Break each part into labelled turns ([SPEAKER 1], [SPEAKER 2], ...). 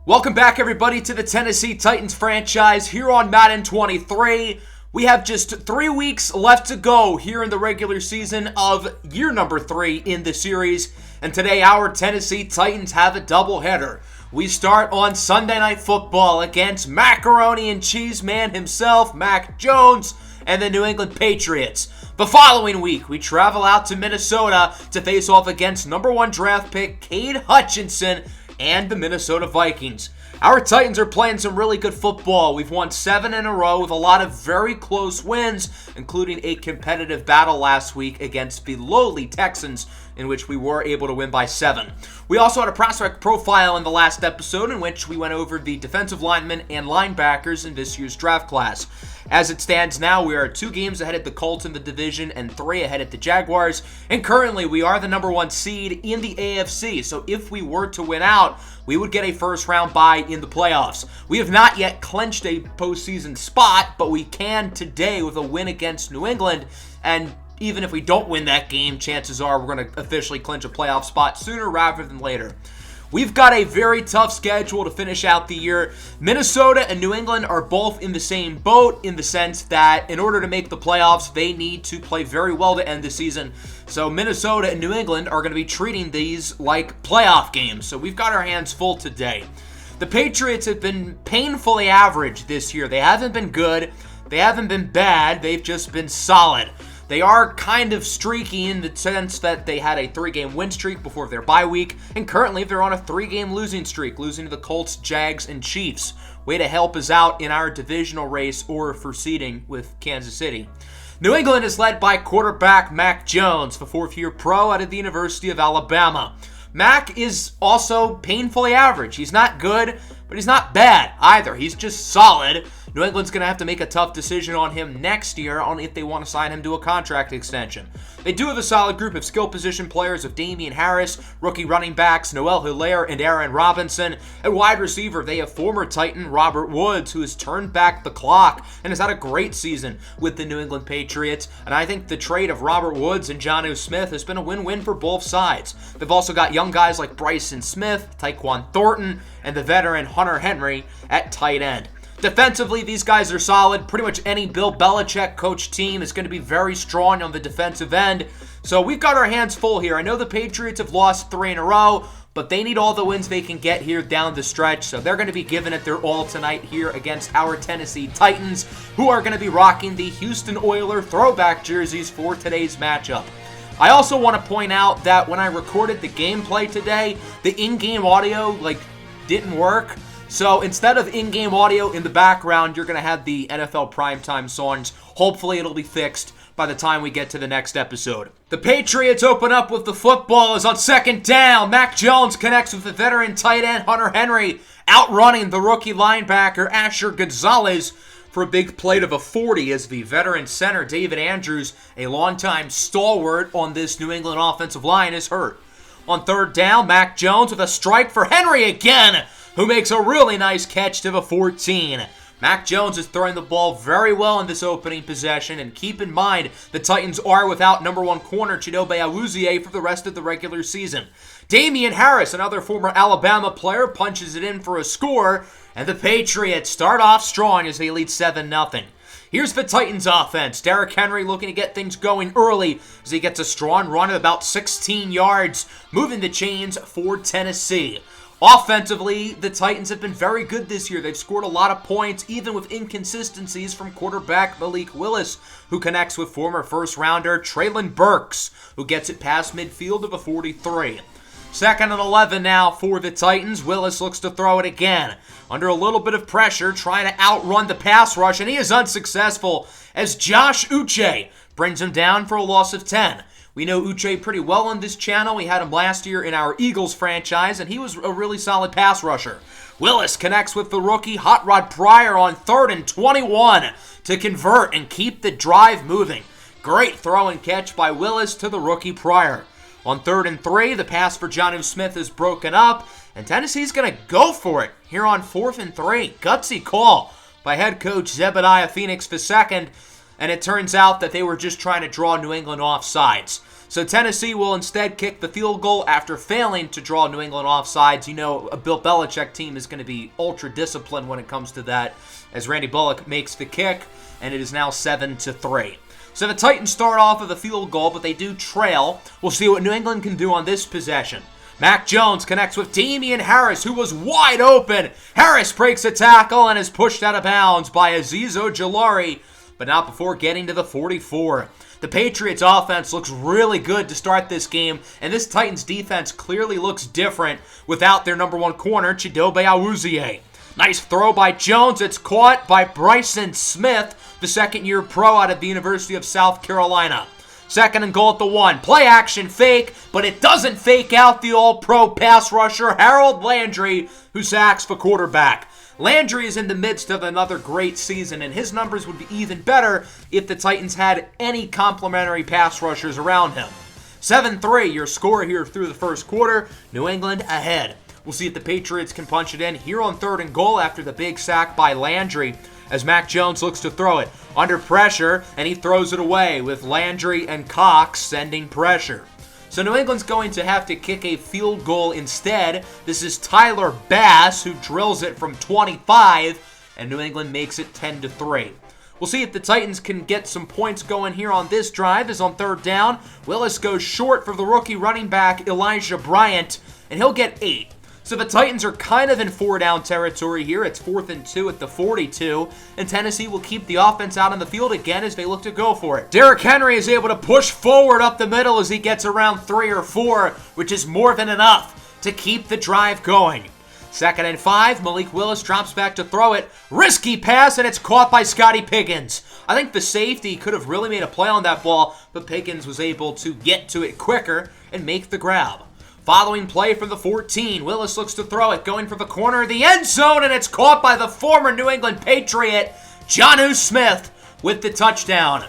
[SPEAKER 1] Welcome back, everybody, to the Tennessee Titans franchise here on Madden 23. We have just 3 weeks left to go here in the regular season of year number 3 in the series. And today, our Tennessee Titans have a doubleheader. We start on Sunday Night Football against Macaroni and Cheese Man himself, Mac Jones, and the New England Patriots. The following week, we travel out to Minnesota to face off against number 1 draft pick Cade Hutchinson and the Minnesota Vikings. Our Titans are playing some really good football. We've won 7 in a row with a lot of very close wins, including a competitive battle last week against the lowly Texans, in which we were able to win by 7. We also had a prospect profile in the last episode in which we went over the defensive linemen and linebackers in this year's draft class. As it stands now, we are 2 games ahead of the Colts in the division and 3 ahead of the Jaguars. And currently, we are the number 1 seed in the AFC. So if we were to win out, we would get a first-round bye in the playoffs. We have not yet clinched a postseason spot, but we can today with a win against New England. And even if we don't win that game, chances are we're going to officially clinch a playoff spot sooner rather than later. We've got a very tough schedule to finish out the year. Minnesota and New England are both in the same boat in the sense that in order to make the playoffs, they need to play very well to end the season. So Minnesota and New England are going to be treating these like playoff games. So we've got our hands full today. The Patriots have been painfully average this year. They haven't been good. They haven't been bad. They've just been solid. They are kind of streaky in the sense that they had a 3-game win streak before their bye week, and currently they're on a 3-game losing streak, losing to the Colts, Jags, and Chiefs. Way to help us out in our divisional race or for seeding with Kansas City. New England is led by quarterback Mac Jones, the 4th-year pro out of the University of Alabama. Mac is also painfully average. He's not good, but he's not bad either. He's just solid. New England's going to have to make a tough decision on him next year on if they want to sign him to a contract extension. They do have a solid group of skill position players of Damian Harris, rookie running backs Noel Hilaire and Aaron Robinson. At wide receiver, they have former Titan Robert Woods, who has turned back the clock and has had a great season with the New England Patriots. And I think the trade of Robert Woods and Jonnu Smith has been a win-win for both sides. They've also got young guys like Bryson Smith, Tyquan Thornton, and the veteran Hunter Henry at tight end. Defensively, these guys are solid. Pretty much any Bill Belichick coach team is going to be very strong on the defensive end. So we've got our hands full here. I know the Patriots have lost 3 in a row, but they need all the wins they can get here down the stretch. So they're going to be giving it their all tonight here against our Tennessee Titans, who are going to be rocking the Houston Oilers throwback jerseys for today's matchup. I also want to point out that when I recorded the gameplay today, the in-game audio didn't work. So instead of in-game audio in the background, you're going to have the NFL primetime songs. Hopefully it'll be fixed by the time we get to the next episode. The Patriots open up with the football as on 2nd down. Mac Jones connects with the veteran tight end Hunter Henry, outrunning the rookie linebacker Asher Gonzalez for a big plate of a 40 as the veteran center David Andrews, a longtime stalwart on this New England offensive line, is hurt. On 3rd down, Mac Jones with a strike for Henry again, who makes a really nice catch to the 14. Mac Jones is throwing the ball very well in this opening possession, and keep in mind the Titans are without number 1 corner Chidobe Awuzie for the rest of the regular season. Damian Harris, another former Alabama player, punches it in for a score, and the Patriots start off strong as they lead 7-0. Here's the Titans offense. Derrick Henry looking to get things going early as he gets a strong run of about 16 yards, moving the chains for Tennessee. Offensively, the Titans have been very good this year. They've scored a lot of points, even with inconsistencies from quarterback Malik Willis, who connects with former first-rounder Treylon Burks, who gets it past midfield of a 43. 2nd and 11 now for the Titans. Willis looks to throw it again. Under a little bit of pressure, trying to outrun the pass rush, and he is unsuccessful as Josh Uche brings him down for a loss of 10. We know Uche pretty well on this channel. We had him last year in our Eagles franchise, and he was a really solid pass rusher. Willis connects with the rookie Hot Rod Pryor on 3rd and 21 to convert and keep the drive moving. Great throw and catch by Willis to the rookie Pryor. On 3rd and 3, the pass for Jonnu Smith is broken up, and Tennessee's going to go for it here on 4th and 3. Gutsy call by head coach Zebediah Phoenix II, and it turns out that they were just trying to draw New England off sides. So Tennessee will instead kick the field goal after failing to draw New England offsides. You know, a Bill Belichick team is going to be ultra disciplined when it comes to that, as Randy Bullock makes the kick, and it is now 7-3. So the Titans start off with a field goal, but they do trail. We'll see what New England can do on this possession. Mac Jones connects with Damian Harris, who was wide open. Harris breaks a tackle and is pushed out of bounds by Azeez Ojulari, but not before getting to the 44. The Patriots offense looks really good to start this game, and this Titans defense clearly looks different without their number one corner, Chidobe Awuzie. Nice throw by Jones. It's caught by Bryson Smith, the second-year pro out of the University of South Carolina. Second and goal at the 1. Play action fake, but it doesn't fake out the all-pro pass rusher, Harold Landry, who sacks the quarterback. Landry is in the midst of another great season, and his numbers would be even better if the Titans had any complimentary pass rushers around him. 7-3, your score here through the first quarter. New England ahead. We'll see if the Patriots can punch it in here on third and goal after the big sack by Landry, as Mac Jones looks to throw it. Under pressure, and he throws it away with Landry and Cox sending pressure. So New England's going to have to kick a field goal instead. This is Tyler Bass who drills it from 25, and New England makes it 10-3. We'll see if the Titans can get some points going here on this drive, as on third down, Willis goes short for the rookie running back Elijah Bryant, and he'll get 8. So the Titans are kind of in 4-down territory here. It's 4th and 2 at the 42, and Tennessee will keep the offense out on the field again as they look to go for it. Derrick Henry is able to push forward up the middle as he gets around 3 or 4, which is more than enough to keep the drive going. 2nd and 5, Malik Willis drops back to throw it. Risky pass, and it's caught by Scotty Pickens. I think the safety could have really made a play on that ball, but Pickens was able to get to it quicker and make the grab. Following play from the 14, Willis looks to throw it, going for the corner of the end zone, and it's caught by the former New England Patriot, Jonnu Smith, with the touchdown.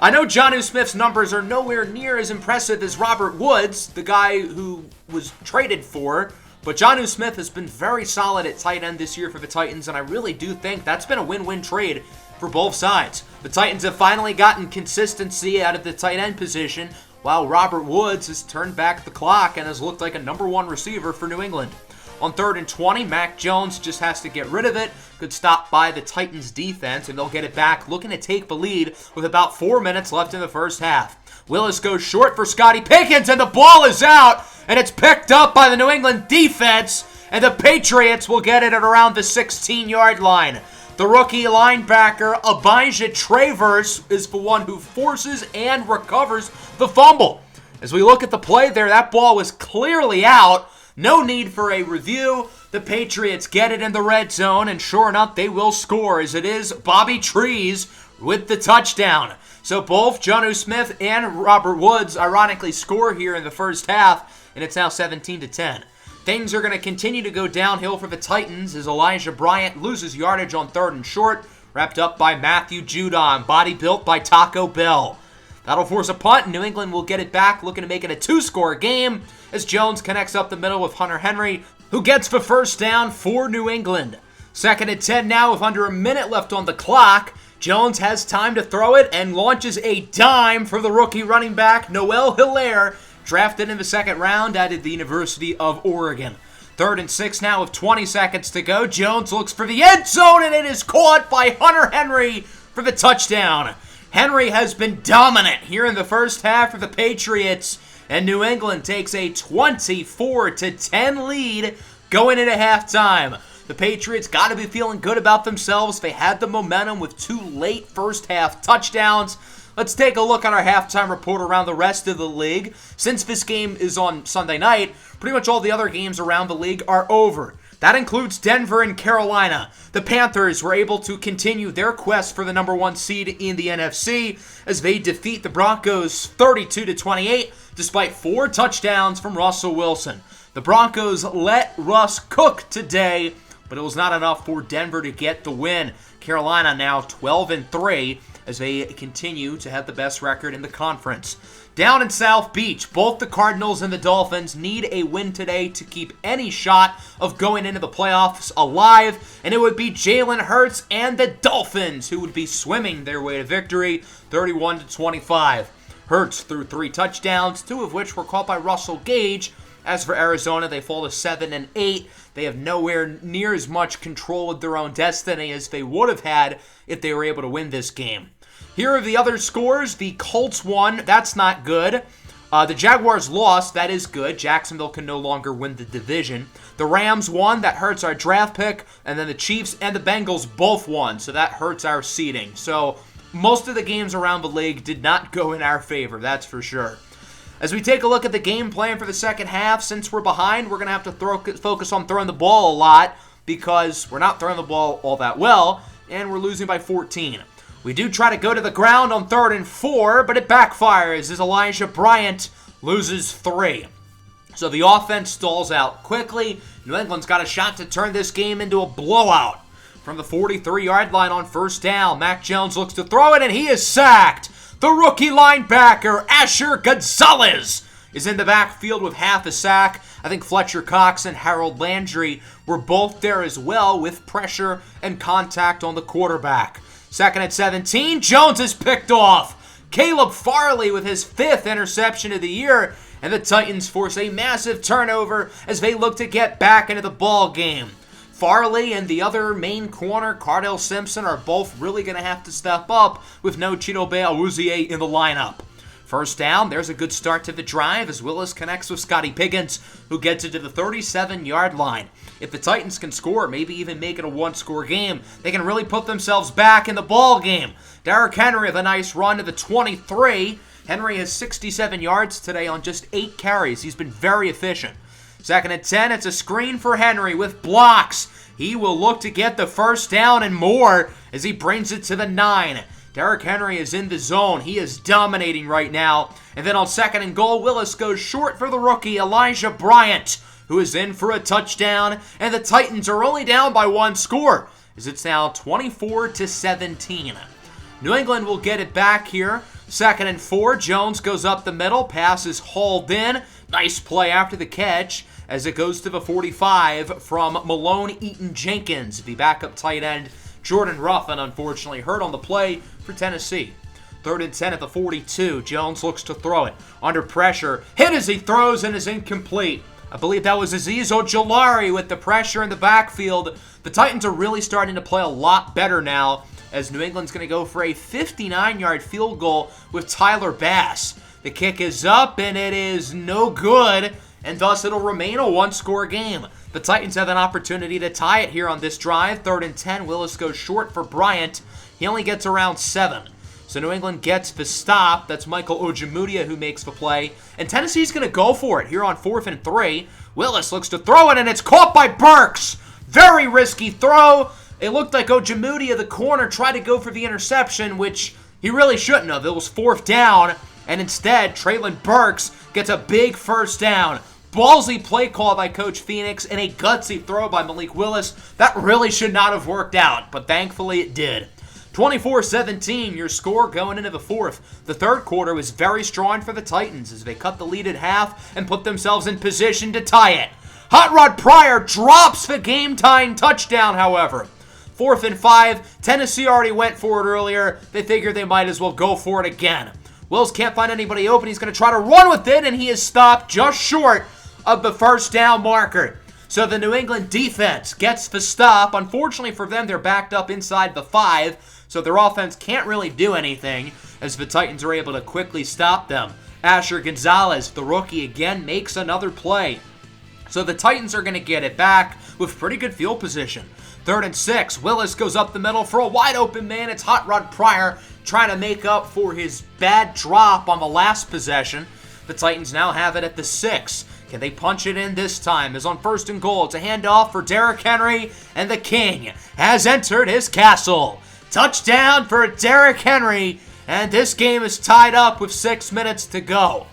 [SPEAKER 1] I know Jonnu Smith's numbers are nowhere near as impressive as Robert Woods, the guy who was traded for, but Jonnu Smith has been very solid at tight end this year for the Titans, and I really do think that's been a win-win trade for both sides. The Titans have finally gotten consistency out of the tight end position, while Robert Woods has turned back the clock and has looked like a number one receiver for New England. On 3rd and 20, Mac Jones just has to get rid of it. Good stop by the Titans defense, and they'll get it back, looking to take the lead with about 4 minutes left in the first half. Willis goes short for Scotty Pickens, and the ball is out, and it's picked up by the New England defense, and the Patriots will get it at around the 16-yard line. The rookie linebacker, Abijah Travers, is the one who forces and recovers the fumble. As we look at the play there, that ball was clearly out. No need for a review. The Patriots get it in the red zone, and sure enough, they will score, as it is Bobby Trees with the touchdown. So both Jonnu Smith and Robert Woods ironically score here in the first half, and it's now 17-10. Things are going to continue to go downhill for the Titans as Elijah Bryant loses yardage on 3rd and short, wrapped up by Matthew Judon, body built by Taco Bell. That'll force a punt, and New England will get it back, looking to make it a 2-score game as Jones connects up the middle with Hunter Henry, who gets the first down for New England. 2nd and 10 now with under a minute left on the clock. Jones has time to throw it and launches a dime for the rookie running back, Noel Hilaire, drafted in the 2nd round out of the University of Oregon. 3rd and 6 now with 20 seconds to go. Jones looks for the end zone, and it is caught by Hunter Henry for the touchdown. Henry has been dominant here in the first half for the Patriots, and New England takes a 24-10 lead going into halftime. The Patriots got to be feeling good about themselves. They had the momentum with 2 late first half touchdowns. Let's take a look at our halftime report around the rest of the league. Since this game is on Sunday night, pretty much all the other games around the league are over. That includes Denver and Carolina. The Panthers were able to continue their quest for the number 1 seed in the NFC as they defeat the Broncos 32-28 despite 4 touchdowns from Russell Wilson. The Broncos let Russ cook today, but it was not enough for Denver to get the win. Carolina now 12-3 as they continue to have the best record in the conference. Down in South Beach, both the Cardinals and the Dolphins need a win today to keep any shot of going into the playoffs alive, and it would be Jalen Hurts and the Dolphins who would be swimming their way to victory, 31-25. Hurts threw 3 touchdowns, 2 of which were caught by Russell Gage. As for Arizona, they fall to 7-8. They have nowhere near as much control of their own destiny as they would have had if they were able to win this game. Here are the other scores. The Colts won. That's not good. The Jaguars lost. That is good. Jacksonville can no longer win the division. The Rams won. That hurts our draft pick. And then the Chiefs and the Bengals both won. So that hurts our seeding. So most of the games around the league did not go in our favor. That's for sure. As we take a look at the game plan for the second half, since we're behind, we're going to have to focus on throwing the ball a lot because we're not throwing the ball all that well, and we're losing by 14. We do try to go to the ground on 3rd and 4, but it backfires as Elijah Bryant loses 3. So the offense stalls out quickly. New England's got a shot to turn this game into a blowout. From the 43-yard line on 1st down, Mac Jones looks to throw it, and he is sacked. The rookie linebacker, Asher Gonzalez, is in the backfield with half a sack. I think Fletcher Cox and Harold Landry were both there as well with pressure and contact on the quarterback. 2nd and 17, Jones is picked off. Caleb Farley with his 5th interception of the year, and the Titans force a massive turnover as they look to get back into the ball game. Farley and the other main corner, Cardell Simpson, are both really going to have to step up with no Chidobe Awuzie in the lineup. 1st down, there's a good start to the drive as Willis connects with Scotty Piggins, who gets it to the 37-yard line. If the Titans can score, maybe even make it a one-score game, they can really put themselves back in the ball game. Derrick Henry with a nice run to the 23. Henry has 67 yards today on just 8 carries. He's been very efficient. 2nd and 10, it's a screen for Henry with blocks. He will look to get the 1st down and more as he brings it to the 9. Derrick Henry is in the zone. He is dominating right now. And then on 2nd and goal, Willis goes short for the rookie, Elijah Bryant, who is in for a touchdown. And the Titans are only down by 1 score as it's now 24-17. New England will get it back here. 2nd and 4, Jones goes up the middle. Pass is hauled in. Nice play after the catch as it goes to the 45 from Malone Eaton Jenkins. The backup tight end, Jordan Ruffin, unfortunately hurt on the play for Tennessee. 3rd and 10 at the 42. Jones looks to throw it. Under pressure. Hit as he throws and is incomplete. I believe that was Azeez Ojulari with the pressure in the backfield. The Titans are really starting to play a lot better now as New England's going to go for a 59-yard field goal with Tyler Bass. The kick is up and it is no good, and thus it'll remain a one-score game. The Titans have an opportunity to tie it here on this drive. 3rd and 10, Willis goes short for Bryant. He only gets around 7. So New England gets the stop. That's Michael Ojemudia who makes the play. And Tennessee's going to go for it here on 4th and 3. Willis looks to throw it, and it's caught by Burks. Very risky throw. It looked like Ojemudia, the corner, tried to go for the interception, which he really shouldn't have. It was 4th down. And instead, Traylon Burks gets a big 1st down. Ballsy play call by Coach Phoenix and a gutsy throw by Malik Willis. That really should not have worked out, but thankfully it did. 24-17, your score going into the 4th. The 3rd quarter was very strong for the Titans as they cut the lead at half and put themselves in position to tie it. Hot Rod Pryor drops the game-tying touchdown, however. 4th and 5, Tennessee already went for it earlier. They figured they might as well go for it again. Wills can't find anybody open. He's going to try to run with it, and he is stopped just short of the 1st down marker. So the New England defense gets the stop. Unfortunately for them, they're backed up inside the 5, so their offense can't really do anything as the Titans are able to quickly stop them. Asher Gonzalez, the rookie, again makes another play. So the Titans are going to get it back with pretty good field position. 3rd and 6, Willis goes up the middle for a wide open man. It's Hot Rod Pryor trying to make up for his bad drop on the last possession. The Titans now have it at the 6. Can they punch it in this time? As on 1st and goal, it's a handoff for Derrick Henry, and the King has entered his castle. Touchdown for Derrick Henry, and this game is tied up with 6 minutes to go.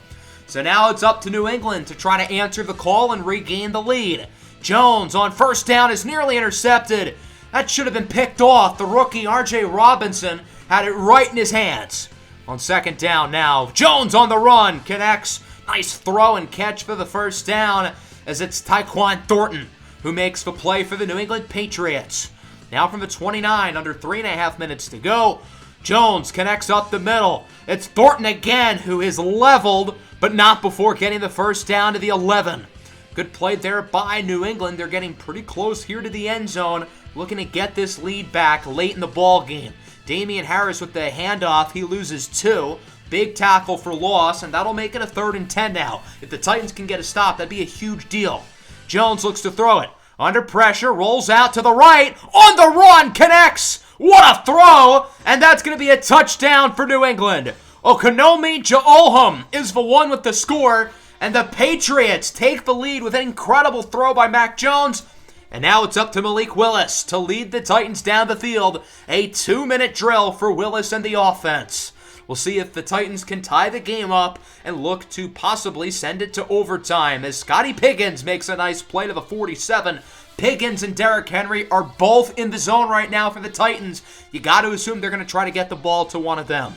[SPEAKER 1] So now it's up to New England to try to answer the call and regain the lead. Jones on 1st down is nearly intercepted. That should have been picked off. The rookie R.J. Robinson had it right in his hands. On 2nd down now, Jones on the run, connects. Nice throw and catch for the 1st down as it's Tyquan Thornton who makes the play for the New England Patriots. Now from the 29, under 3.5 minutes to go, Jones connects up the middle. It's Thornton again, who is leveled, but not before getting the first down to the 11. Good play there by New England. They're getting pretty close here to the end zone, looking to get this lead back late in the ball game. Damian Harris with the handoff. He loses 2. Big tackle for loss, and that'll make it a 3rd and 10 now. If the Titans can get a stop, that'd be a huge deal. Jones looks to throw it. Under pressure, rolls out to the right. On the run, connects. What a throw! And that's going to be a touchdown for New England. Okonomi Jo'ohum is the one with the score. And the Patriots take the lead with an incredible throw by Mac Jones. And now it's up to Malik Willis to lead the Titans down the field. A 2-minute drill for Willis and the offense. We'll see if the Titans can tie the game up and look to possibly send it to overtime as Scotty Piggins makes a nice play to the 47. Piggins and Derrick Henry are both in the zone right now for the Titans. You got to assume they're going to try to get the ball to one of them.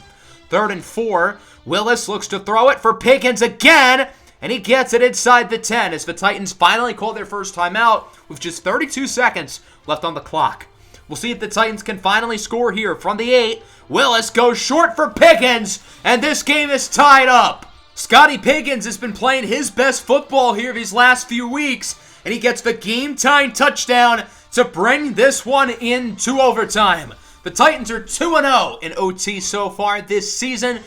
[SPEAKER 1] 3rd and 4. Willis looks to throw it for Piggins again. And he gets it inside the 10 as the Titans finally call their first timeout with just 32 seconds left on the clock. We'll see if the Titans can finally score here from the 8. Willis goes short for Piggins, and this game is tied up. Scotty Piggins has been playing his best football here these last few weeks, and he gets the game-tying touchdown to bring this one into overtime. The Titans are 2-0 in OT so far this season.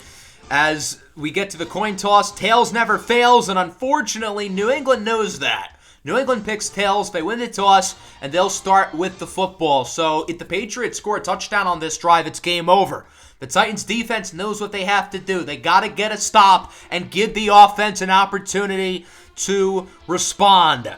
[SPEAKER 1] As we get to the coin toss, tails never fails, and unfortunately, New England knows that. New England picks tails, they win the toss, and they'll start with the football. So if the Patriots score a touchdown on this drive, it's game over. The Titans defense knows what they have to do. They got to get a stop and give the offense an opportunity to respond.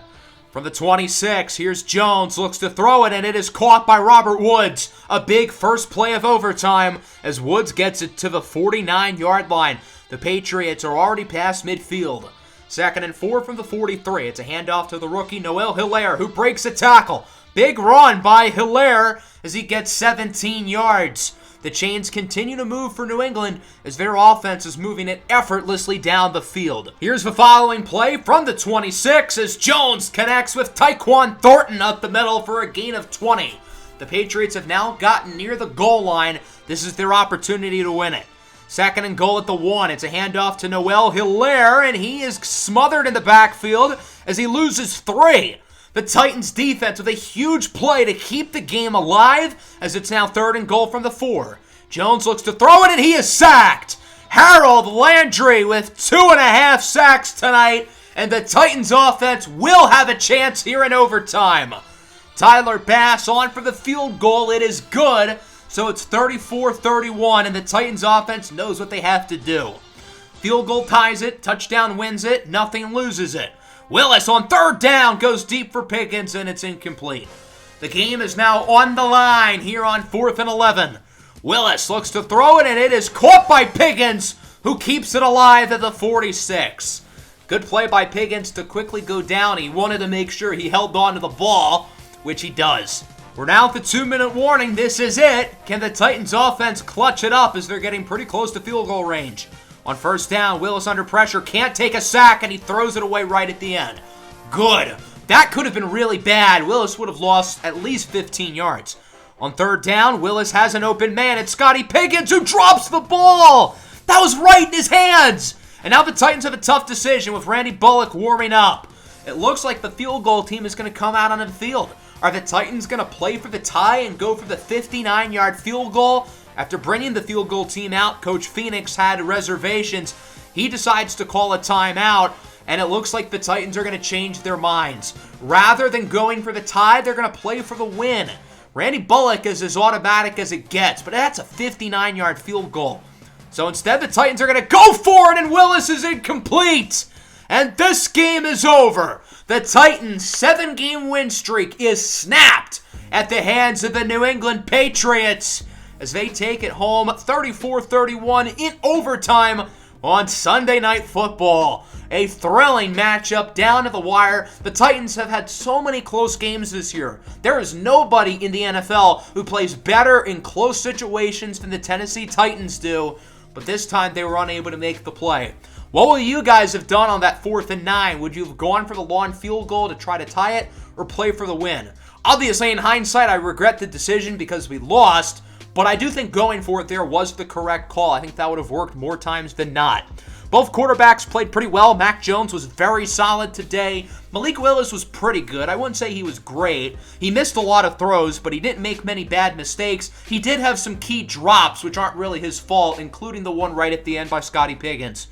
[SPEAKER 1] From the 26, here's Jones, looks to throw it, and it is caught by Robert Woods. A big first play of overtime as Woods gets it to the 49-yard line. The Patriots are already past midfield. 2nd and 4 from the 43. It's a handoff to the rookie Noel Hilaire, who breaks a tackle. Big run by Hilaire as he gets 17 yards. The chains continue to move for New England as their offense is moving it effortlessly down the field. Here's the following play from the 26 as Jones connects with Tyquan Thornton up the middle for a gain of 20. The Patriots have now gotten near the goal line. This is their opportunity to win it. 2nd and goal at the 1. It's a handoff to Noel Hilaire, and he is smothered in the backfield as he loses 3. The Titans defense with a huge play to keep the game alive as it's now 3rd and goal from the 4. Jones looks to throw it, and he is sacked. Harold Landry with 2.5 sacks tonight, and the Titans offense will have a chance here in overtime. Tyler Bass on for the field goal. It is good, so it's 34-31, and the Titans offense knows what they have to do. Field goal ties it, touchdown wins it, nothing loses it. Willis on 3rd down goes deep for Pickens, and it's incomplete. The game is now on the line here on 4th and 11. Willis looks to throw it, and it is caught by Pickens, who keeps it alive at the 46. Good play by Pickens to quickly go down. He wanted to make sure he held on to the ball, which he does. We're now at the 2-minute warning. This is it. Can the Titans offense clutch it up as they're getting pretty close to field goal range? On 1st down, Willis under pressure, can't take a sack, and he throws it away right at the end. Good. That could have been really bad. Willis would have lost at least 15 yards. On 3rd down, Willis has an open man. It's Scotty Piggins who drops the ball. That was right in his hands. And now the Titans have a tough decision with Randy Bullock warming up. It looks like the field goal team is going to come out on the field. Are the Titans going to play for the tie and go for the 59-yard field goal? After bringing the field goal team out, Coach Phoenix had reservations. He decides to call a timeout, and it looks like the Titans are going to change their minds. Rather than going for the tie, they're going to play for the win. Randy Bullock is as automatic as it gets, but that's a 59-yard field goal. So instead, the Titans are going to go for it, and Willis is incomplete. And this game is over. The Titans' 7-game win streak is snapped at the hands of the New England Patriots as they take it home 34-31 in overtime on Sunday Night Football. A thrilling matchup down to the wire. The Titans have had so many close games this year. There is nobody in the NFL who plays better in close situations than the Tennessee Titans do, but this time they were unable to make the play. What will you guys have done on that 4th and 9? Would you have gone for the long field goal to try to tie it or play for the win? Obviously, in hindsight, I regret the decision because we lost, but I do think going for it there was the correct call. I think that would have worked more times than not. Both quarterbacks played pretty well. Mac Jones was very solid today. Malik Willis was pretty good. I wouldn't say he was great. He missed a lot of throws, but he didn't make many bad mistakes. He did have some key drops, which aren't really his fault, including the one right at the end by Scotty Piggins.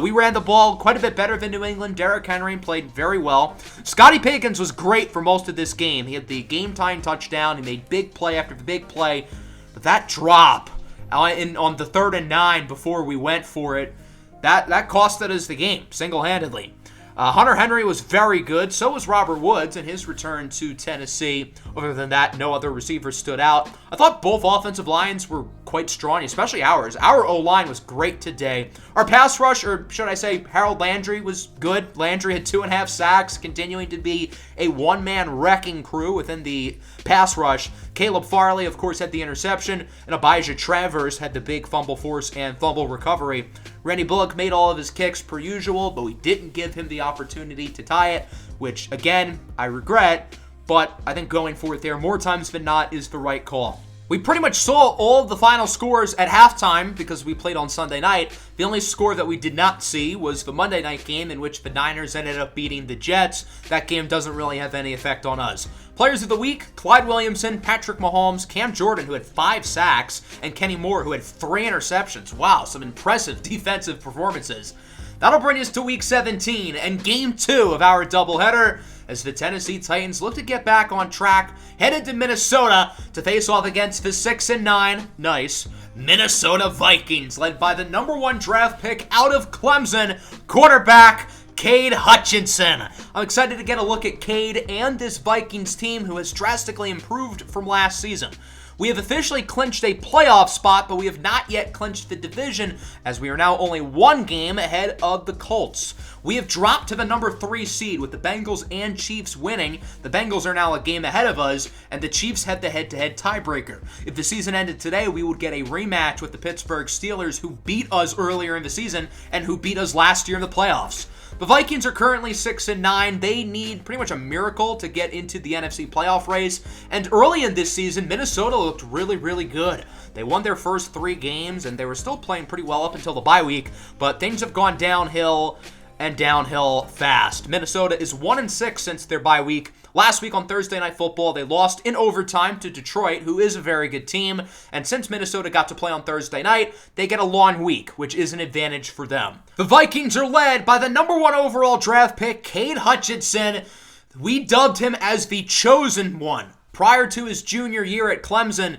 [SPEAKER 1] We ran the ball quite a bit better than New England. Derrick Henry played very well. Scotty Piggins was great for most of this game. He had the game-time touchdown. He made big play after big play. But that drop on the 3rd and 9 before we went for it, that costed us the game single-handedly. Hunter Henry was very good. So was Robert Woods in his return to Tennessee. Other than that, no other receivers stood out. I thought both offensive lines were quite strong, especially ours. Our O-line was great today. Our pass rush, or should I say Harold Landry, was good. Landry had 2.5 sacks, continuing to be a one-man wrecking crew within the pass rush. Caleb Farley, of course, had the interception, and Abijah Travers had the big fumble force and fumble recovery. Randy Bullock made all of his kicks per usual, but we didn't give him the opportunity to tie it, which, again, I regret, but I think going for it there more times than not is the right call. We pretty much saw all of the final scores at halftime because we played on Sunday night. The only score that we did not see was the Monday night game in which the Niners ended up beating the Jets. That game doesn't really have any effect on us. Players of the week, Clyde Williamson, Patrick Mahomes, Cam Jordan, who had 5 sacks, and Kenny Moore, who had 3 interceptions. Wow, some impressive defensive performances. That'll bring us to Week 17 and Game 2 of our doubleheader as the Tennessee Titans look to get back on track, headed to Minnesota to face off against the 6-9, nice, Minnesota Vikings, led by the number 1 draft pick out of Clemson, quarterback Cade Hutchinson. I'm excited to get a look at Cade and this Vikings team who has drastically improved from last season. We have officially clinched a playoff spot, but we have not yet clinched the division as we are now only 1 game ahead of the Colts. We have dropped to the number 3 seed with the Bengals and Chiefs winning. The Bengals are now a game ahead of us, and the Chiefs have the head-to-head tiebreaker. If the season ended today, we would get a rematch with the Pittsburgh Steelers, who beat us earlier in the season and who beat us last year in the playoffs. The Vikings are currently 6-9. They need pretty much a miracle to get into the NFC playoff race. And early in this season, Minnesota looked really, really good. They won their first 3 games, and they were still playing pretty well up until the bye week. But things have gone downhill and downhill fast. Minnesota is 1-6 since their bye week. Last week on Thursday Night Football, they lost in overtime to Detroit, who is a very good team. And since Minnesota got to play on Thursday night, they get a long week, which is an advantage for them. The Vikings are led by the number 1 overall draft pick, Cade Hutchinson. We dubbed him as the chosen one prior to his junior year at Clemson,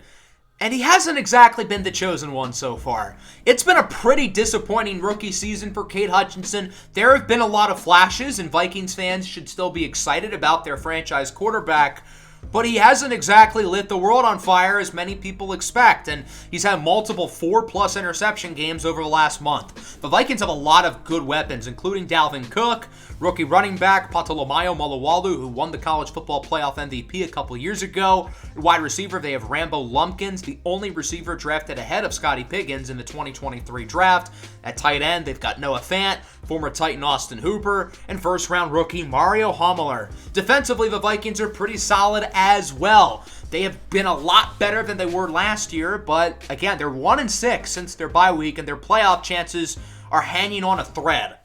[SPEAKER 1] and he hasn't exactly been the chosen one so far. It's been a pretty disappointing rookie season for Cade Hutchinson. There have been a lot of flashes, and Vikings fans should still be excited about their franchise quarterback, but he hasn't exactly lit the world on fire as many people expect, and he's had multiple 4+ interception games over the last month. The Vikings have a lot of good weapons, including Dalvin Cook, rookie running back Patolomayo Molowalu, who won the college football playoff MVP a couple years ago. Wide receiver, they have Rambo Lumpkins, the only receiver drafted ahead of Scotty Piggins in the 2023 draft. At tight end, they've got Noah Fant, former Titan Austin Hooper, and first-round rookie Mario Homeler. Defensively, the Vikings are pretty solid as well. They have been a lot better than they were last year, but again, they're 1-6 since their bye week, and their playoff chances are hanging on a thread.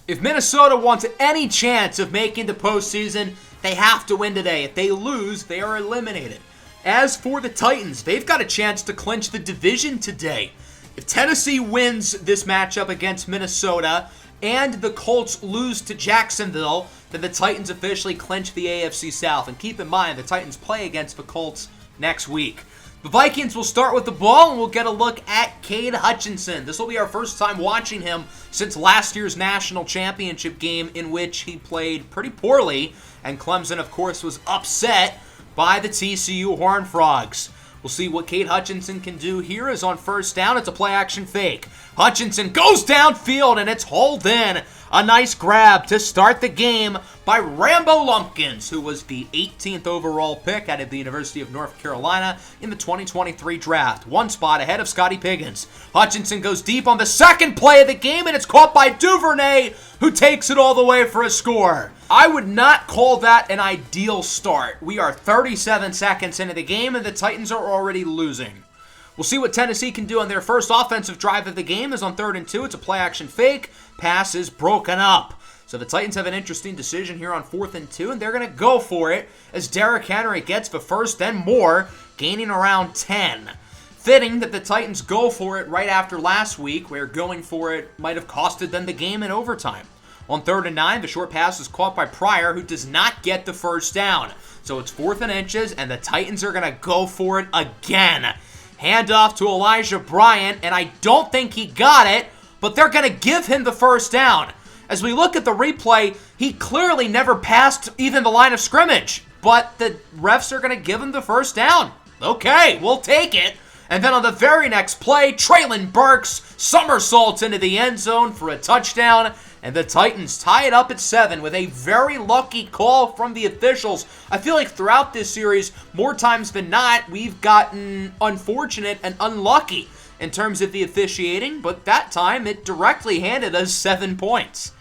[SPEAKER 1] If Minnesota wants any chance of making the postseason, they have to win today. If they lose, they are eliminated. As for the Titans, they've got a chance to clinch the division today. If Tennessee wins this matchup against Minnesota and the Colts lose to Jacksonville, then the Titans officially clinch the AFC South. And keep in mind, the Titans play against the Colts next week. The Vikings will start with the ball, and we'll get a look at Cade Hutchinson. This will be our first time watching him since last year's national championship game, in which he played pretty poorly, and Clemson, of course, was upset by the TCU Horned Frogs. We'll see what Cade Hutchinson can do here. Is on first down. It's a play-action fake. Hutchinson goes downfield, and it's hauled in. A nice grab to start the game by Rambo Lumpkins, who was the 18th overall pick out of the University of North Carolina in the 2023 draft. 1 spot ahead of Scotty Piggins. Hutchinson goes deep on the second play of the game, and it's caught by Duvernay, who takes it all the way for a score. I would not call that an ideal start. We are 37 seconds into the game, and the Titans are already losing. We'll see what Tennessee can do on their first offensive drive of the game, as on 3rd and 2, it's a play-action fake. Pass is broken up. So the Titans have an interesting decision here on 4th and 2, and they're going to go for it as Derrick Henry gets the first, then more, gaining around 10. Fitting that the Titans go for it right after last week, where going for it might have costed them the game in overtime. On 3rd and 9, the short pass is caught by Pryor, who does not get the first down. So it's 4th and inches, and the Titans are going to go for it again. Handoff to Elijah Bryant, and I don't think he got it, but they're going to give him the first down. As we look at the replay, he clearly never passed even the line of scrimmage, but the refs are going to give him the first down. Okay, we'll take it. And then on the very next play, Traylon Burks somersaults into the end zone for a touchdown, and the Titans tie it up at 7 with a very lucky call from the officials. I feel like throughout this series, more times than not, we've gotten unfortunate and unlucky in terms of the officiating, but that time it directly handed us 7 points.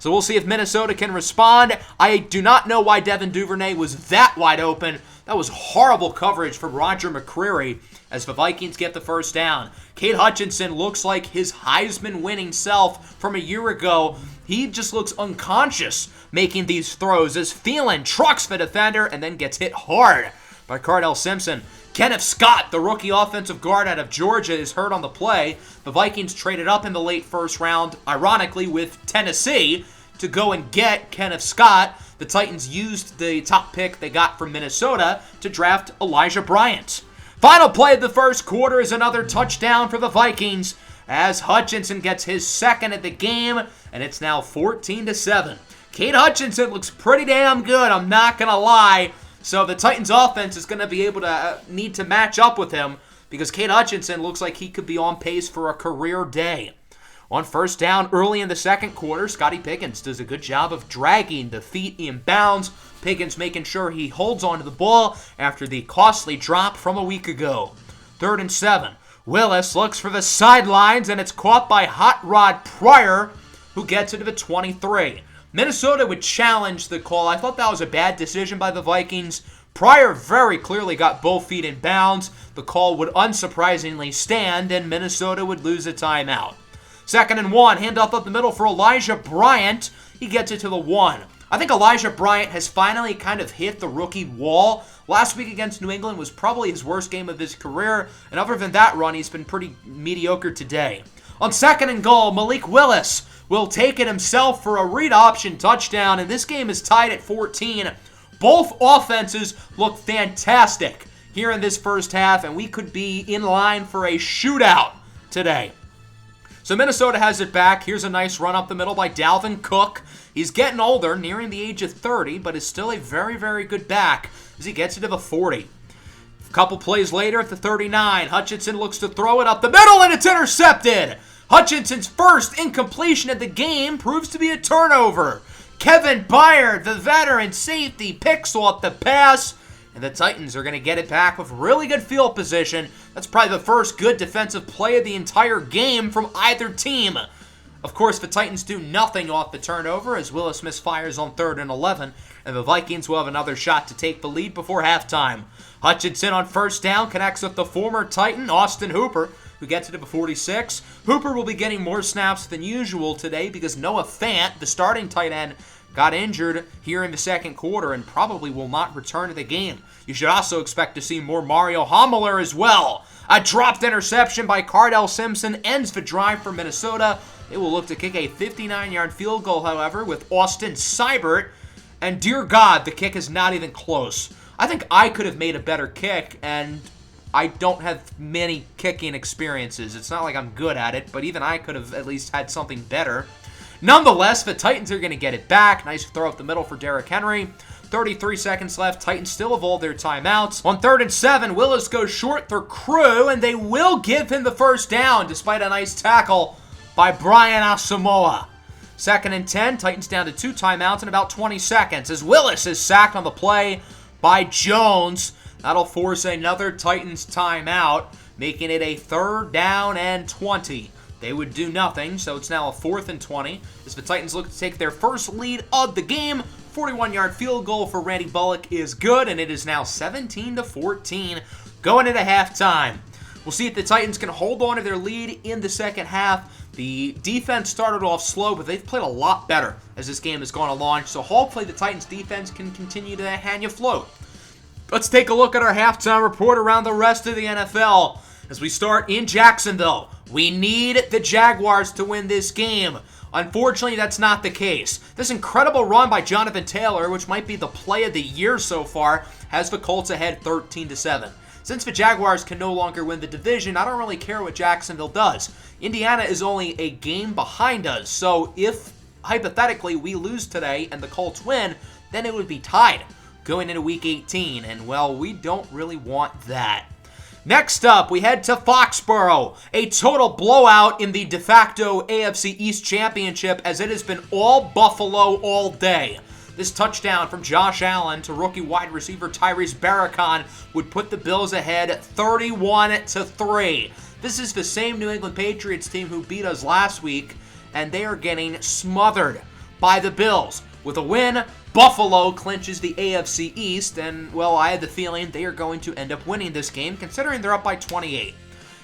[SPEAKER 1] So we'll see if Minnesota can respond. I do not know why Devin Duvernay was that wide open. That was horrible coverage from Roger McCreary as the Vikings get the first down. Cade Hutchinson looks like his Heisman-winning self from a year ago. He just looks unconscious making these throws as Thielen trucks the defender and then gets hit hard by Cardell Simpson. Kenneth Scott, the rookie offensive guard out of Georgia, is hurt on the play. The Vikings traded up in the late first round, ironically with Tennessee, to go and get Kenneth Scott. The Titans used the top pick they got from Minnesota to draft Elijah Bryant. Final play of the first quarter is another touchdown for the Vikings as Hutchinson gets his second of the game, and it's now 14-7. Cade Hutchinson looks pretty damn good, I'm not going to lie. So the Titans offense is going to be able to need to match up with him because Cade Hutchinson looks like he could be on pace for a career day. On first down early in the second quarter, Scotty Pickens does a good job of dragging the feet in bounds. Pickens making sure he holds onto the ball after the costly drop from a week ago. 3rd and 7. Willis looks for the sidelines, and it's caught by Hot Rod Pryor, who gets it to the 23. Minnesota would challenge the call. I thought that was a bad decision by the Vikings. Pryor very clearly got both feet in bounds. The call would unsurprisingly stand, and Minnesota would lose a timeout. 2nd and 1, handoff up the middle for Elijah Bryant. He gets it to the 1. I think Elijah Bryant has finally kind of hit the rookie wall. Last week against New England was probably his worst game of his career, and other than that run, he's been pretty mediocre today. On 2nd and goal, Malik Willis will take it himself for a read option touchdown, and this game is tied at 14. Both offenses look fantastic here in this first half, and we could be in line for a shootout today. So Minnesota has it back. Here's a nice run up the middle by Dalvin Cook. He's getting older, nearing the age of 30, but is still a very, very good back as he gets it to the 40. A couple plays later at the 39, Hutchinson looks to throw it up the middle, and it's intercepted. Hutchinson's first incompletion of the game proves to be a turnover. Kevin Byard, the veteran safety, picks off the pass, and the Titans are going to get it back with really good field position. That's probably the first good defensive play of the entire game from either team. Of course, the Titans do nothing off the turnover as Willis misfires on 3rd and 11, and the Vikings will have another shot to take the lead before halftime. Hutchinson on first down connects with the former Titan, Austin Hooper, who gets it to the 46. Hooper will be getting more snaps than usual today because Noah Fant, the starting tight end, got injured here in the second quarter and probably will not return to the game. You should also expect to see more Mario Hamler as well. A dropped interception by Cardell Simpson ends the drive for Minnesota. They will look to kick a 59-yard field goal, however, with Austin Seibert. And dear God, the kick is not even close. I think I could have made a better kick, and I don't have many kicking experiences. It's not like I'm good at it, but even I could have at least had something better. Nonetheless, the Titans are going to get it back. Nice throw up the middle for Derrick Henry. 33 seconds left. Titans still have all their timeouts. On 3rd and 7, Willis goes short for Crew, and they will give him the first down despite a nice tackle by Brian Asamoah. 2nd and 10, Titans down to 2 timeouts in about 20 seconds as Willis is sacked on the play by Jones. That'll force another Titans timeout, making it a 3rd down and 20. They would do nothing, so it's now a 4th and 20 as the Titans look to take their first lead of the game. 41-yard field goal for Randy Bullock is good, and it is now 17-14 going into halftime. We'll see if the Titans can hold on to their lead in the second half. The defense started off slow, but they've played a lot better as this game has gone along. So hopefully the Titans defense can continue to hang afloat. Let's take a look at our halftime report around the rest of the NFL as we start in Jacksonville. We need the Jaguars to win this game. Unfortunately, that's not the case. This incredible run by Jonathan Taylor, which might be the play of the year so far, has the Colts ahead 13-7. Since the Jaguars can no longer win the division, I don't really care what Jacksonville does. Indiana is only a game behind us, so if, hypothetically, we lose today and the Colts win, then it would be tied going into Week 18, and, well, we don't really want that. Next up, we head to Foxborough. A total blowout in the de facto AFC East Championship as it has been all Buffalo all day. This touchdown from Josh Allen to rookie wide receiver Tyrese Barracon would put the Bills ahead 31-3. This is the same New England Patriots team who beat us last week, and they are getting smothered by the Bills. With a win, Buffalo clinches the AFC East, and, well, I had the feeling they are going to end up winning this game, considering they're up by 28.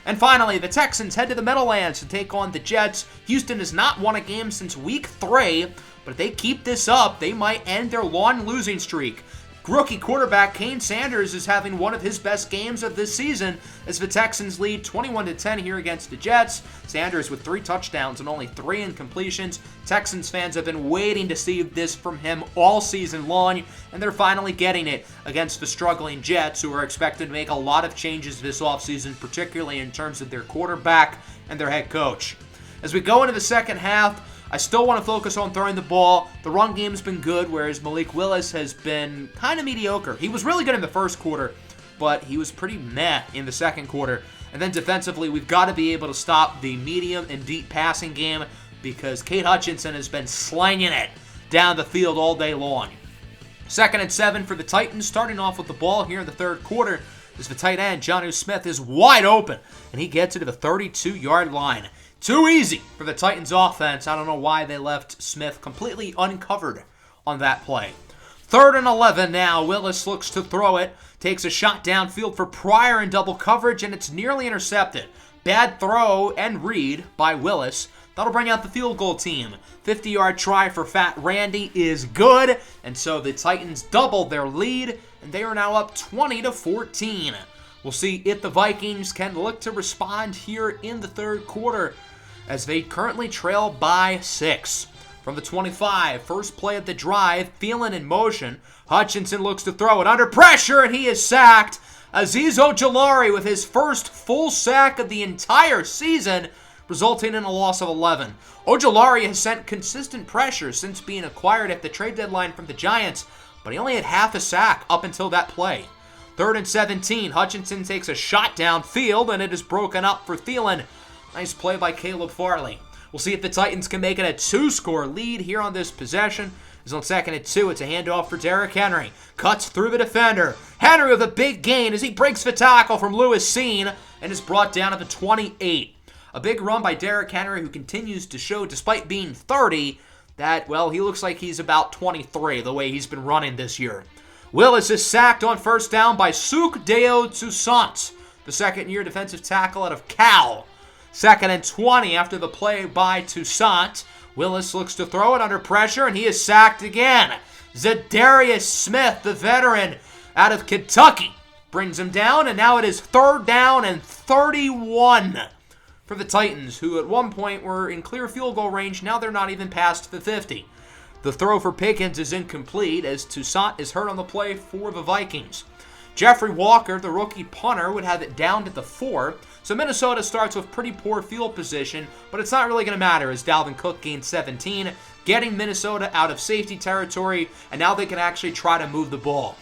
[SPEAKER 1] And finally, the Texans head to the Meadowlands to take on the Jets. Houston has not won a game since Week 3, but if they keep this up, they might end their long losing streak. Rookie quarterback Kane Sanders is having one of his best games of this season as the Texans lead 21-10 here against the Jets. Sanders with 3 touchdowns and only 3 incompletions. Texans fans have been waiting to see this from him all season long, and they're finally getting it against the struggling Jets, who are expected to make a lot of changes this offseason, particularly in terms of their quarterback and their head coach. As we go into the second half, I still want to focus on throwing the ball. The run game's been good, whereas Malik Willis has been kind of mediocre. He was really good in the first quarter, but he was pretty meh in the second quarter. And then defensively, we've got to be able to stop the medium and deep passing game because Kate Hutchinson has been slanging it down the field all day long. 2nd and 7 for the Titans, starting off with the ball here in the third quarter as the tight end, Jonnu Smith, is wide open, and he gets it to the 32-yard line. Too easy for the Titans offense. I don't know why they left Smith completely uncovered on that play. 3rd and 11 now. Willis looks to throw it. Takes a shot downfield for Pryor in double coverage, and it's nearly intercepted. Bad throw and read by Willis. That'll bring out the field goal team. 50-yard try for Fat Randy is good, and so the Titans doubled their lead, and they are now up 20-14. We'll see if the Vikings can look to respond here in the third quarter, as they currently trail by 6. From the 25, first play of the drive, Thielen in motion. Hutchinson looks to throw it under pressure, and he is sacked. Azeez Ojulari with his first full sack of the entire season, resulting in a loss of 11. Ojulari has sent consistent pressure since being acquired at the trade deadline from the Giants, but he only had half a sack up until that play. 3rd and 17, Hutchinson takes a shot downfield, and it is broken up for Thielen. Nice play by Caleb Farley. We'll see if the Titans can make it a 2-score lead here on this possession. As on 2nd and 2, it's a handoff for Derrick Henry. Cuts through the defender. Henry with a big gain as he breaks the tackle from Lewis Seen and is brought down at the 28. A big run by Derrick Henry, who continues to show, despite being 30, that, well, he looks like he's about 23 the way he's been running this year. Willis is sacked on first down by Suk Deo Toussaint, the second-year defensive tackle out of Cal. 2nd and 20 after the play by Toussaint. Willis looks to throw it under pressure, and he is sacked again. Zadarius Smith, the veteran out of Kentucky, brings him down, and now it is 3rd down and 31 for the Titans, who at one point were in clear field goal range. Now they're not even past the 50. The throw for Pickens is incomplete as Toussaint is hurt on the play for the Vikings. Jeffrey Walker, the rookie punter, would have it down to the 4. So Minnesota starts with pretty poor field position, but it's not really going to matter as Dalvin Cook gains 17, getting Minnesota out of safety territory, and now they can actually try to move the ball.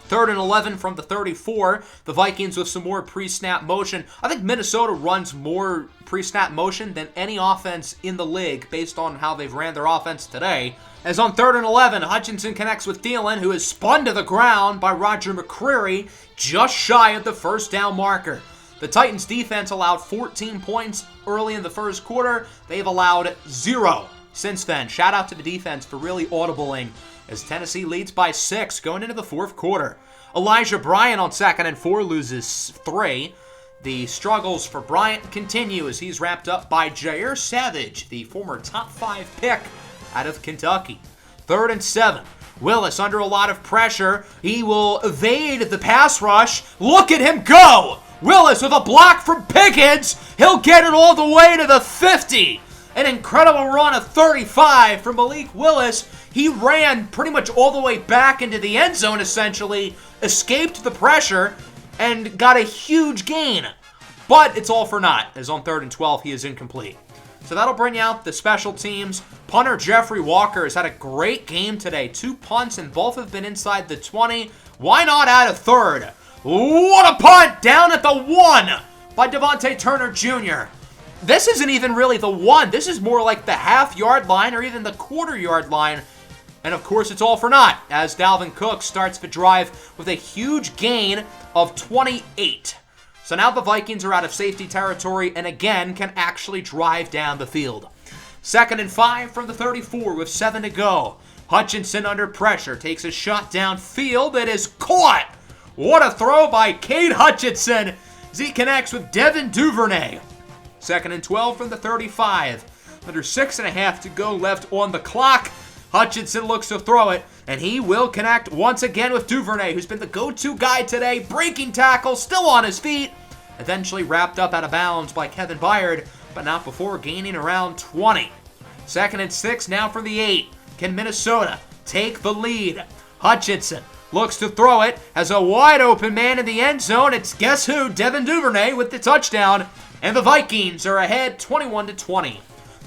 [SPEAKER 1] 3rd and 11 from the 34. The Vikings with some more pre-snap motion. I think Minnesota runs more pre-snap motion than any offense in the league based on how they've ran their offense today. As on 3rd and 11, Hutchinson connects with Thielen, who is spun to the ground by Roger McCreary, just shy of the first down marker. The Titans defense allowed 14 points early in the first quarter. They've allowed 0 since then. Shout out to the defense for really audibling as Tennessee leads by 6 going into the fourth quarter. Elijah Bryant on 2nd and 4 loses 3. The struggles for Bryant continue as he's wrapped up by Jair Savage, the former top 5 pick out of Kentucky. 3rd and 7. Willis under a lot of pressure. He will evade the pass rush. Look at him go! Willis with a block from Pickens. He'll get it all the way to the 50. An incredible run of 35 from Malik Willis. He ran pretty much all the way back into the end zone, essentially, escaped the pressure, and got a huge gain. But it's all for naught, as on 3rd and 12, he is incomplete. So that'll bring out the special teams. Punter Jeffrey Walker has had a great game today. 2 punts, and both have been inside the 20. Why not add a 3rd? What a punt! Down at the 1 by Devontae Turner Jr. This isn't even really the 1. This is more like the half-yard line or even the quarter-yard line. And of course, it's all for naught as Dalvin Cook starts the drive with a huge gain of 28. So now the Vikings are out of safety territory and again can actually drive down the field. 2nd and 5 from the 34 with 7 to go. Hutchinson under pressure takes a shot downfield. It is caught. What a throw by Cade Hutchinson as he connects with Devin Duvernay. 2nd and 12 from the 35. Under 6.5 to go left on the clock. Hutchinson looks to throw it, and he will connect once again with Duvernay, who's been the go-to guy today. Breaking tackle, still on his feet. Eventually wrapped up out of bounds by Kevin Byard, but not before gaining around 20. 2nd and 6 now from the 8. Can Minnesota take the lead? Hutchinson looks to throw it, has a wide open man in the end zone. It's guess who? Devin Duvernay with the touchdown, and the Vikings are ahead 21-20.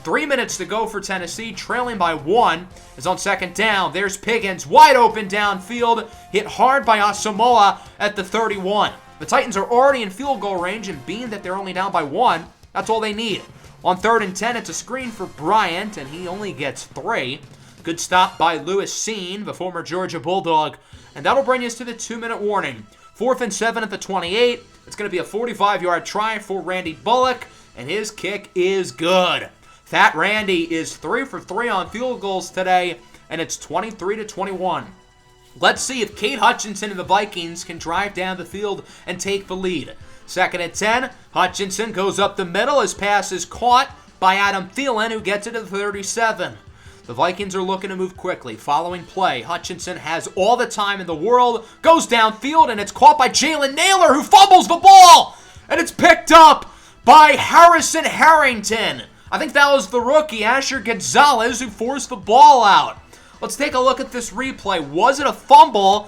[SPEAKER 1] 3 minutes to go for Tennessee, trailing by 1. Is on 2nd down. There's Pickens, wide open downfield, hit hard by Asamoah at the 31. The Titans are already in field goal range, and being that they're only down by 1, that's all they need. On 3rd and 10, it's a screen for Bryant, and he only gets 3. Good stop by Lewis Seen, the former Georgia Bulldog, and that'll bring us to the 2-minute warning. 4th and 7 at the 28. It's going to be a 45-yard try for Randy Bullock, and his kick is good. Fat Randy is 3 for 3 on field goals today, and it's 23-21. Let's see if Cade Hutchinson and the Vikings can drive down the field and take the lead. 2nd and 10, Hutchinson goes up the middle. His pass is caught by Adam Thielen, who gets it to the 37. The Vikings are looking to move quickly. Following play, Hutchinson has all the time in the world, goes downfield, and it's caught by Jalen Naylor, who fumbles the ball, and it's picked up by Harrison Harrington. I think that was the rookie, Asher Gonzalez, who forced the ball out. Let's take a look at this replay. Was it a fumble?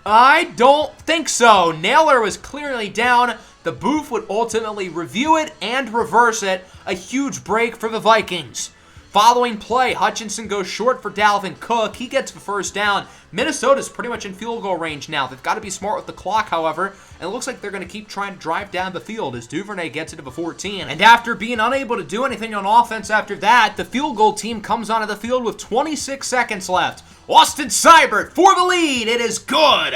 [SPEAKER 1] I don't think so. Naylor was clearly down. The booth would ultimately review it and reverse it. A huge break for the Vikings. Following play, Hutchinson goes short for Dalvin Cook. He gets the 1st down. Minnesota's pretty much in field goal range now. They've got to be smart with the clock, however, and it looks like they're going to keep trying to drive down the field as Duvernay gets it to the 14. And after being unable to do anything on offense after that, the field goal team comes onto the field with 26 seconds left. Austin Seibert for the lead. It is good.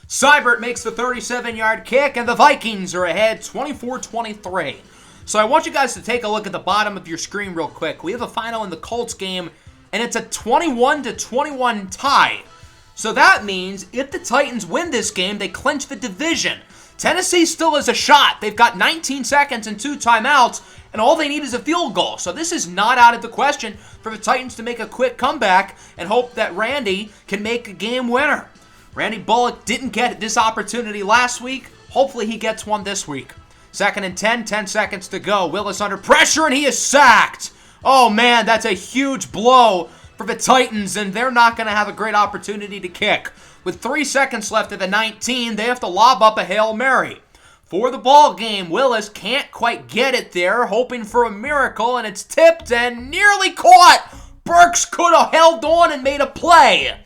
[SPEAKER 1] Seibert makes the 37-yard kick, and the Vikings are ahead 24-23. So I want you guys to take a look at the bottom of your screen real quick. We have a final in the Colts game, and it's a 21-21 tie. So that means if the Titans win this game, they clinch the division. Tennessee still has a shot. They've got 19 seconds and 2 timeouts, and all they need is a field goal. So this is not out of the question for the Titans to make a quick comeback and hope that Randy can make a game winner. Randy Bullock didn't get this opportunity last week. Hopefully he gets one this week. 2nd and 10, 10 seconds to go. Willis under pressure, and he is sacked. Oh, man, that's a huge blow for the Titans, and they're not going to have a great opportunity to kick. With 3 seconds left at the 19, they have to lob up a Hail Mary. For the ball game, Willis can't quite get it there, hoping for a miracle, and it's tipped and nearly caught. Burks could have held on and made a play.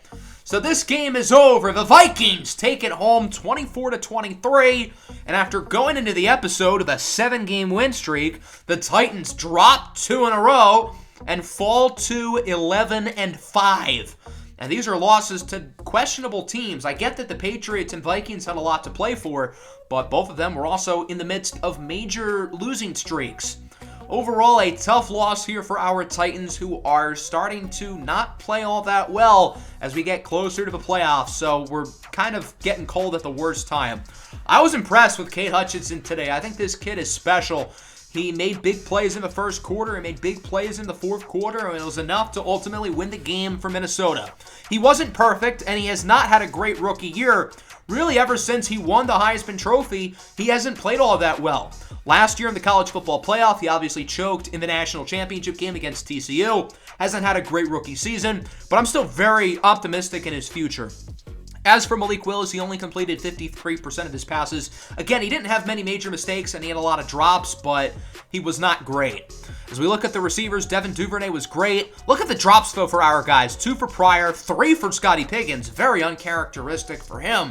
[SPEAKER 1] So this game is over. The Vikings take it home 24-23. And after going into the episode of a 7-game win streak, the Titans drop 2 in a row and fall to 11-5. And these are losses to questionable teams. I get that the Patriots and Vikings had a lot to play for, but both of them were also in the midst of major losing streaks. Overall, a tough loss here for our Titans, who are starting to not play all that well as we get closer to the playoffs, so we're kind of getting cold at the worst time. I was impressed with Cade Hutchinson today. I think this kid is special. He made big plays in the first quarter. He made big plays in the fourth quarter, and it was enough to ultimately win the game for Minnesota. He wasn't perfect, and he has not had a great rookie year. Really, ever since he won the Heisman Trophy, he hasn't played all that well. Last year in the college football playoff, he obviously choked in the national championship game against TCU. Hasn't had a great rookie season, but I'm still very optimistic in his future. As for Malik Willis, he only completed 53% of his passes. Again, he didn't have many major mistakes, and he had a lot of drops, but he was not great. As we look at the receivers, Devin Duvernay was great. Look at the drops, though, for our guys. 2 for Pryor, 3 for Scotty Piggins. Very uncharacteristic for him.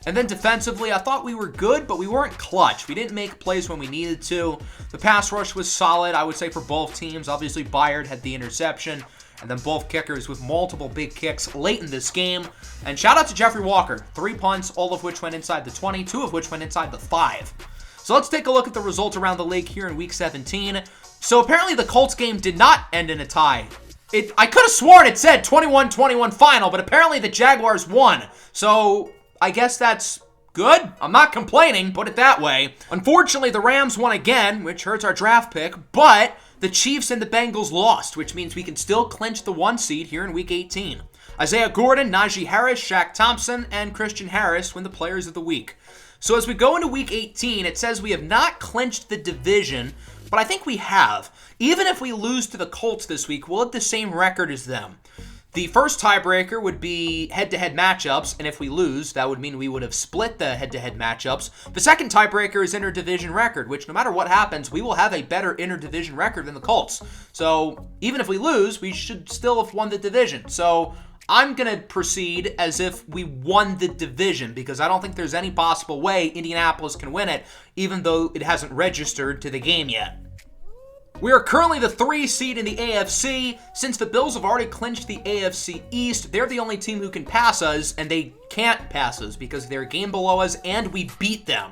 [SPEAKER 1] And then defensively, I thought we were good, but we weren't clutch. We didn't make plays when we needed to. The pass rush was solid, I would say, for both teams. Obviously, Byard had the interception. And then both kickers with multiple big kicks late in this game. And shout out to Jeffrey Walker. 3 punts, all of which went inside the 20, 2 of which went inside the 5. So let's take a look at the results around the league here in Week 17. So apparently the Colts game did not end in a tie. I could have sworn it said 21-21 final, but apparently the Jaguars won. So I guess that's good. I'm not complaining, put it that way. Unfortunately, the Rams won again, which hurts our draft pick, but the Chiefs and the Bengals lost, which means we can still clinch the 1 seed here in Week 18. Isaiah Gordon, Najee Harris, Shaq Thompson, and Christian Harris win the Players of the Week. So as we go into Week 18, it says we have not clinched the division, but I think we have. Even if we lose to the Colts this week, we'll have the same record as them. The first tiebreaker would be head-to-head matchups, and if we lose, that would mean we would have split the head-to-head matchups. The second tiebreaker is interdivision record, which no matter what happens, we will have a better interdivision record than the Colts. So even if we lose, we should still have won the division. So I'm going to proceed as if we won the division, because I don't think there's any possible way Indianapolis can win it, even though it hasn't registered to the game yet. We are currently the 3 seed in the AFC. Since the Bills have already clinched the AFC East, they're the only team who can pass us, and they can't pass us because they're a game below us and we beat them.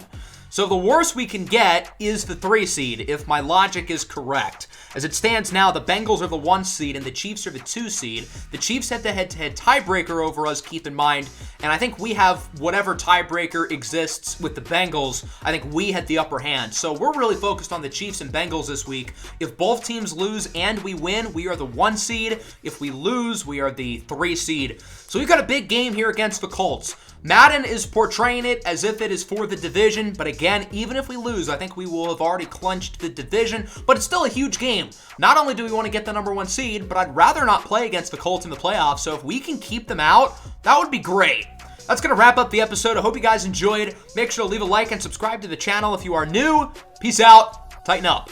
[SPEAKER 1] So the worst we can get is the 3 seed, if my logic is correct. As it stands now, the Bengals are the 1 seed and the Chiefs are the 2 seed. The Chiefs had the head-to-head tiebreaker over us, keep in mind, and I think we have whatever tiebreaker exists with the Bengals. I think we had the upper hand. So we're really focused on the Chiefs and Bengals this week. If both teams lose and we win, we are the 1 seed. If we lose, we are the 3 seed. So we've got a big game here against the Colts. Madden is portraying it as if it is for the division, but again, even if we lose, I think we will have already clinched the division, but it's still a huge game. Not only do we want to get the number 1 seed, but I'd rather not play against the Colts in the playoffs, so if we can keep them out, that would be great. That's going to wrap up the episode. I hope you guys enjoyed. Make sure to leave a like and subscribe to the channel if you are new. Peace out. Tighten up.